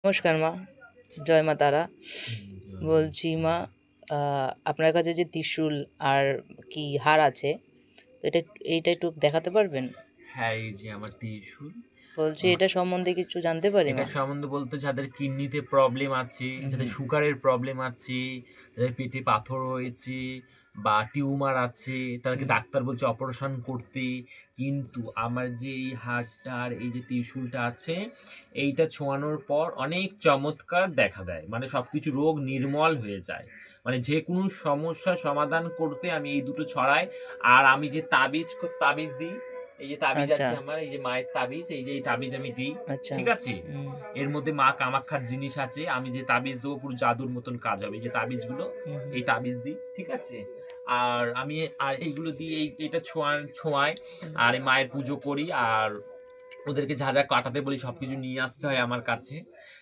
নমস্কার মা, জয় মা তারা। জয় বলছি মা, আপনার কাছে যে ত্রিশূল আর কি হার আছে, তো এইটা একটু দেখাতে পারবেন? হ্যাঁ, এই যে আমার ত্রিশূল। বলছি মা- এটা সম্বন্ধে কিছু জানতে পারি এটা মা? সম্বন্ধে বলতে যাদের কিডনিতে প্রবলেম আছে, হুম যাদের হুম। সুগারের প্রবলেম আছে, যাদের পেটে পাথর হয়েছে বা টিউমার আছে, তাদেরকে হুম। ডাক্তার বলছে অপারেশন করতে। কিন্তু আমার যে এই হাড়টা আর এই যে ত্রিশূলটা আছে, এইটা ছোঁয়ানোর পর অনেক চমৎকার দেখা দেয়, মানে সবকিছু রোগ নির্মল হয়ে যায়। মানে যে কোনো সমস্যা সমাধান করতে আমি এই দুটো ছড়াই। আর আমি যে তাবিজ তাবিজ দিই, এই যে তাবিজ আচ্ছা আছে আমার, এই যে মায়ের তাবিজ, এই যে এই তাবিজ আমি দিই। আচ্ছা। ঠিক আছে, হুম এর মধ্যে মা কামাক্ষার জিনিস আছে, আমি যে তাবিজ দেবো পুরো জাদুর মতন কাজ হবে। এই যে তাবিজগুলো, হুম হুম। এই তাবিজ দিই, ঠিক আছে। আর আমি আর এইগুলো দিয়ে এটা ছোঁয়াই। হুম। আর এই মায়ের পুজো করি। আর ওদেরকে যা যা কাটাতে বলি সবকিছু নিয়ে আসতে হয় আমার কাছে।